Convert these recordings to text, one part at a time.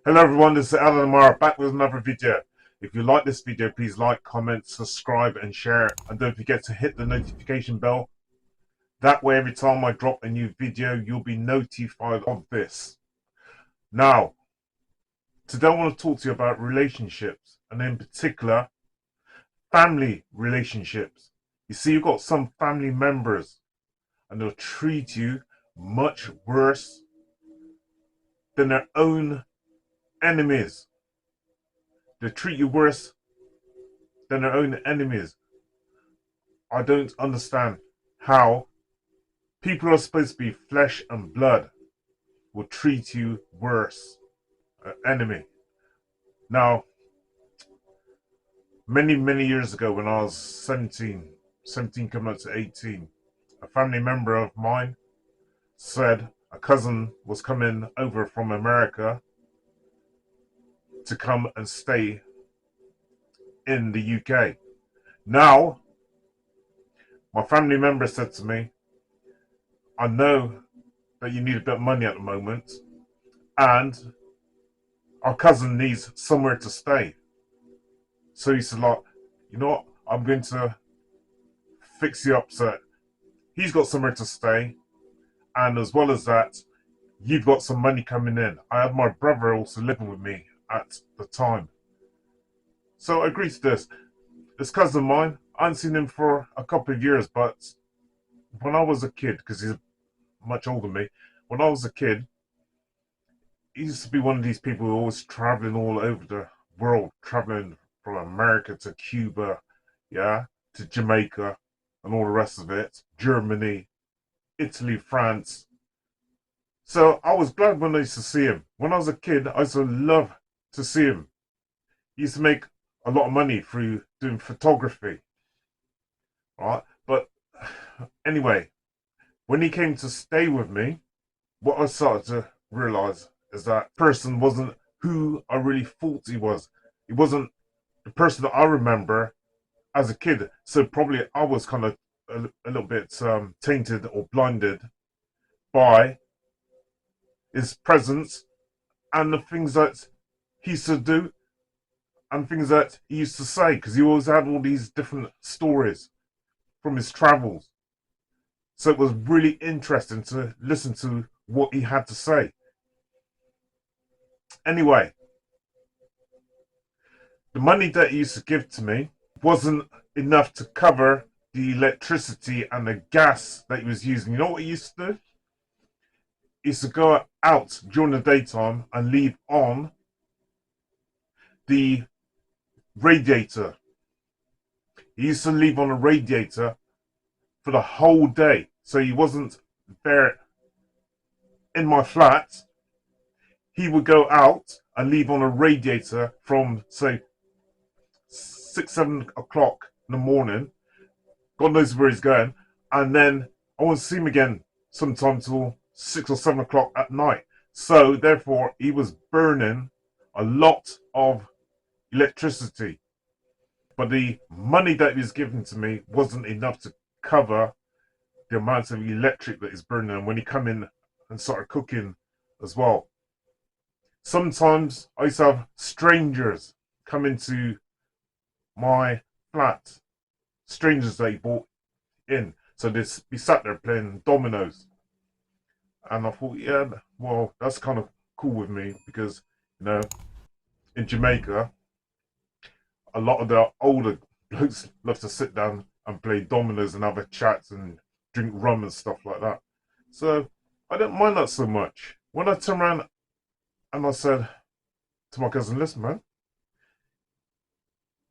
Hello everyone, this is Eldad and Amara back with another video. If you like this video, please like, comment, subscribe and share. And don't forget to hit the notification bell. That way every time I drop a new video, you'll be notified of this. Now, today I want to talk to you about relationships, and in particular, family relationships. You see, you've got some family members and they'll treat you much worse than their own enemies. They treat you worse than their own enemies. I don't understand how people who are supposed to be flesh and blood will treat you worse. An enemy. Now, many years ago when I was 17 coming up to 18, a family member of mine said a cousin was coming over from America to come and stay in the UK. Now, my family member said to me, I know that you need a bit of money at the moment, and our cousin needs somewhere to stay. So he said, like, you know what, I'm going to fix you up so that he's got somewhere to stay, and as well as that, you've got some money coming in. I had my brother also living with me at the time. So I agreed to this. This cousin of mine, I hadn't seen him for a couple of years, but when I was a kid, because he's much older than me, when I was a kid, he used to be one of these people who was traveling all over the world, traveling from America to Cuba, yeah, to Jamaica, and all the rest of it, Germany, Italy, France. So I was glad when I used to see him. When I was a kid, I used to love to see him. He used to make a lot of money through doing photography, right? But anyway, when he came to stay with me, what I started to realize is that person wasn't who I really thought he was. He wasn't the person that I remember as a kid. So probably I was kind of a little bit tainted or blinded by his presence and the things that he used to do and things that he used to say, because he always had all these different stories from his travels. So it was really interesting to listen to what he had to say. Anyway, the money that he used to give to me wasn't enough to cover the electricity and the gas that he was using. You know what he used to do? He used to go out during the daytime and leave on the radiator. He used to leave on a radiator for the whole day. So he wasn't there in my flat. He would go out and leave on a radiator from, say, 6, 7 o'clock in the morning. God knows where he's going. And then I won't see him again sometime till 6 or 7 o'clock at night. So therefore, he was burning a lot of electricity. But the money that he was giving to me wasn't enough to cover the amount of electric that he's burning. And when he come in and started cooking as well. Sometimes I used to have strangers come into my flat. Strangers that he brought in. So they'd be sat there playing dominoes. And I thought, yeah, well, that's kind of cool with me because, you know, in Jamaica, a lot of the older blokes love to sit down and play dominoes and have a chat and drink rum and stuff like that. So I don't mind that so much. When I turned around and I said to my cousin, listen, man,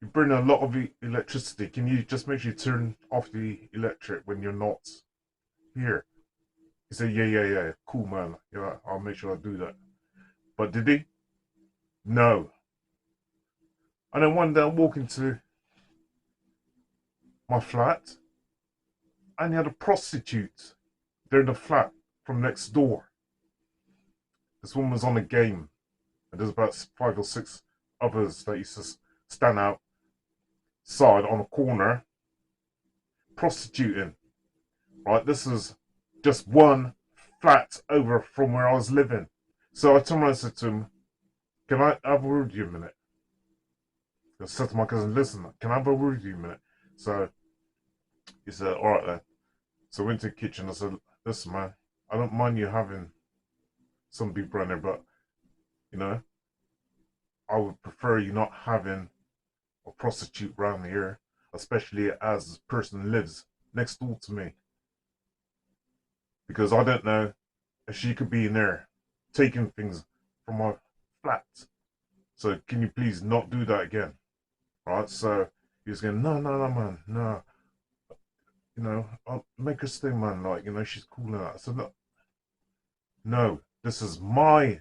you're burning a lot of electricity. Can you just make sure you turn off the electric when you're not here? He said, yeah. Cool, man. Yeah, I'll make sure I do that. But did he? No. And then one day I walk into my flat and he had a prostitute there in the flat from next door. This woman was on a game. And there's about 5 or 6 others that used to stand outside on a corner prostituting. Right, this is just one flat over from where I was living. So I turned around and said to him, can I have a word with you a minute? I said to my cousin, listen, can I have a word with you a minute? So he said, all right then. So I went to the kitchen. I said, listen, man, I don't mind you having some people around there, but, you know, I would prefer you not having a prostitute around here, especially as this person lives next door to me. Because I don't know if she could be in there taking things from my flat. So can you please not do that again? Right? So he was going, no, no, no, man, no. You know, I'll make her stay, man. Like, you know, she's cool and that. I said, no, no, this is my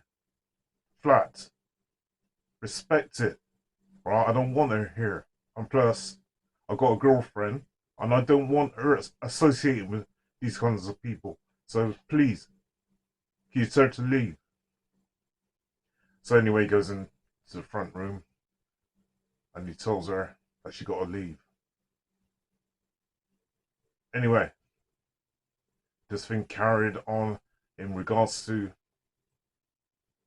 flat. Respect it. Right? I don't want her here. And plus, I've got a girlfriend, and I don't want her associated with these kinds of people. So please, can you tell her to leave? So anyway, he goes into the front room, and he tells her that she got to leave. Anyway, this thing carried on in regards to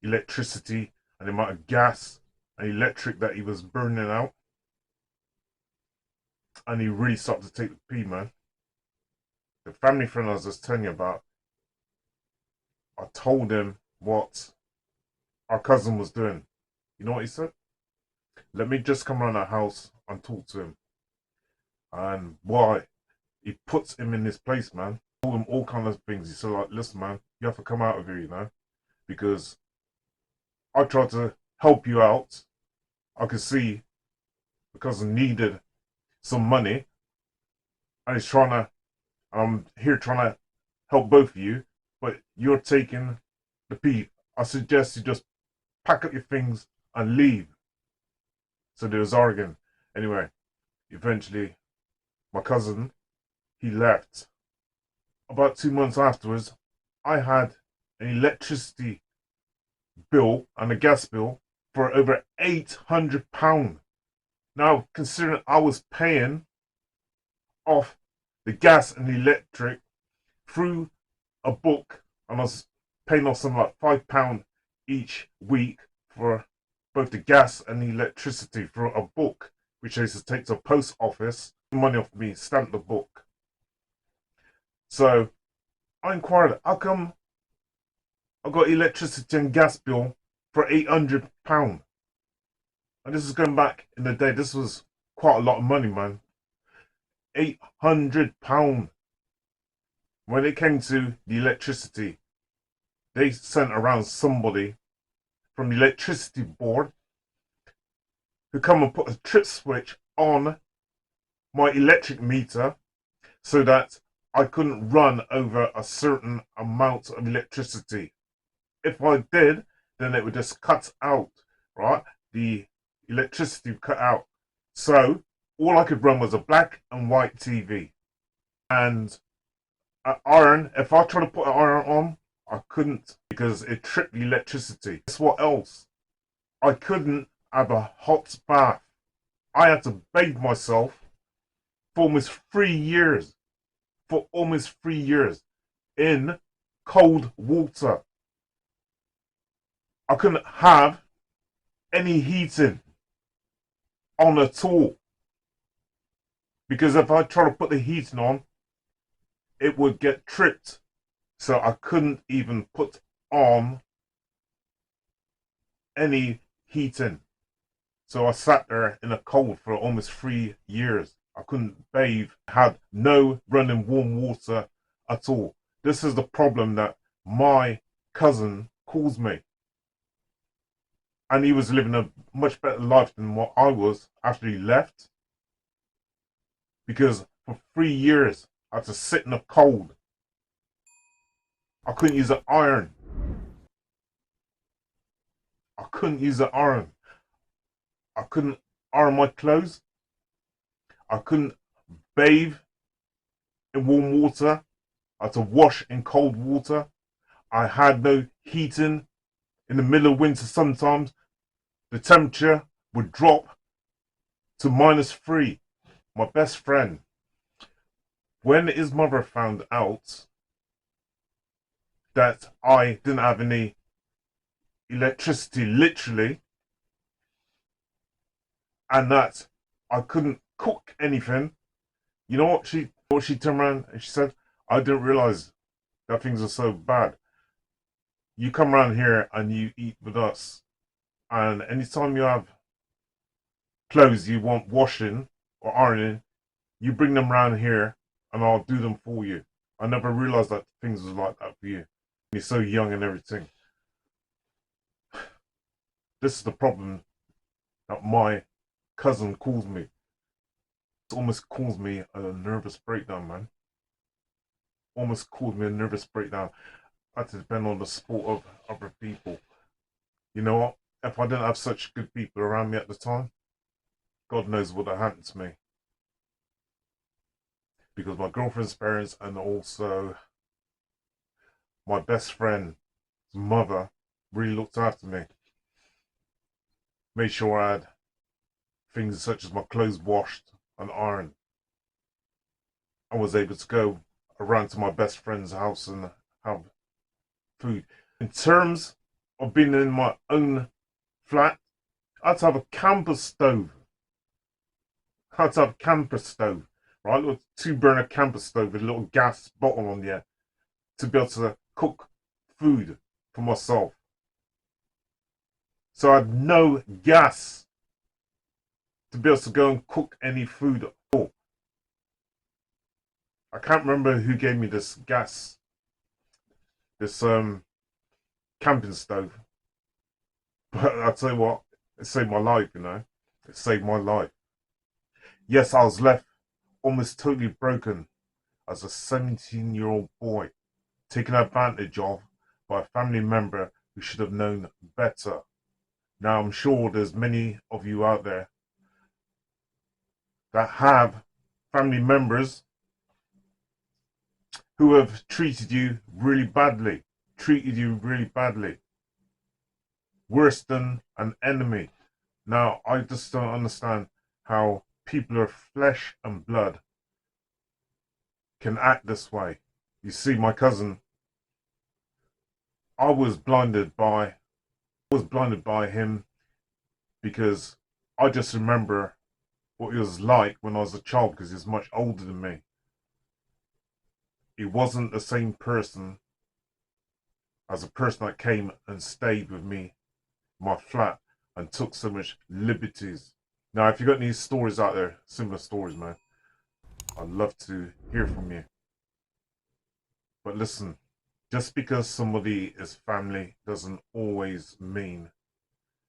electricity and the amount of gas and electric that he was burning out. And he really started to take the pee, man. The family friend I was just telling you about, I told him what our cousin was doing. You know what he said? Let me just come around our house and talk to him. And why? He puts him in his place, man. Told him all kinds of things. He said, like, listen, man, you have to come out of here, you know, because I tried to help you out. I could see the cousin needed some money, and he's trying to, I'm here trying to help both of you, but you're taking the pee. I suggest you just pack up your things and leave. So there was arguing. Anyway, eventually, my cousin, he left. About 2 months afterwards, I had an electricity bill and a gas bill for over £800. Now, considering I was paying off the gas and the electric through a book, and I was paying off something like £5 each week for both the gas and the electricity for a book, which I used to take to a post office, money off me, stamp the book. So I inquired, how come I got electricity and gas bill for £800? And this is going back in the day. This was quite a lot of money, man. £800. When it came to the electricity, they sent around somebody from the electricity board who come and put a trip switch on my electric meter so that I couldn't run over a certain amount of electricity. If I did, then it would just cut out, right? The electricity would cut out. So all I could run was a black and white TV. And an iron, if I tried to put an iron on, I couldn't because it tripped the electricity. Guess what else? I couldn't have a hot bath. I had to bathe myself for almost 3 years. For almost 3 years in cold water. I couldn't have any heating on at all. Because if I try to put the heating on, it would get tripped. So I couldn't even put on any heating. So I sat there in the cold for almost 3 years. I couldn't bathe, had no running warm water at all. This is the problem that my cousin caused me. And he was living a much better life than what I was after he left. Because for 3 years, I had to sit in the cold. I couldn't use an iron. I couldn't use an iron. I couldn't iron my clothes. I couldn't bathe in warm water. I had to wash in cold water. I had no heating. In the middle of winter sometimes, the temperature would drop to -3. My best friend, when his mother found out that I didn't have any electricity, literally, and that I couldn't cook anything. You know what she turned around and she said, I didn't realize that things are so bad. You come around here and you eat with us, and anytime you have clothes you want washing or ironing, you bring them around here and I'll do them for you. I never realized that things was like that for you. You're so young and everything. This is the problem that my cousin calls me. It almost caused me a nervous breakdown, man. Almost caused me a nervous breakdown. I had to depend on the support of other people. You know what? If I didn't have such good people around me at the time, God knows what had happened to me. Because my girlfriend's parents and also my best friend's mother really looked after me. Made sure I had things such as my clothes washed and ironed. I was able to go around to my best friend's house and have food. In terms of being in my own flat, I had to have a camper stove. I had to have a camper stove, right? A little 2-burner camper stove with a little gas bottle on there to be able to cook food for myself. So I had no gas to be able to go and cook any food at all. I can't remember who gave me this gas, this camping stove. But I'll tell you what, it saved my life, you know. It saved my life. Yes, I was left almost totally broken as a 17-year-old boy, taken advantage of by a family member who should have known better. Now, I'm sure there's many of you out there that have family members who have treated you really badly, worse than an enemy. Now, I just don't understand how people of flesh and blood can act this way. You see, my cousin, I was blinded by him because I just remember what he was like when I was a child because he's much older than me. He wasn't the same person as a person that came and stayed with me in my flat and took so much liberties. Now, if you got any stories out there, similar stories, man, I'd love to hear from you. But listen, just because somebody is family doesn't always mean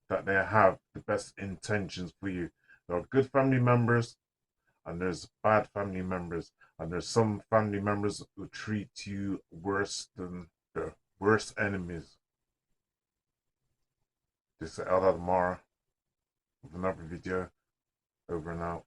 that they have the best intentions for you. There are good family members and there's bad family members. And there's some family members who treat you worse than the worst enemies. This is Eldad Amara with another video. Over and out.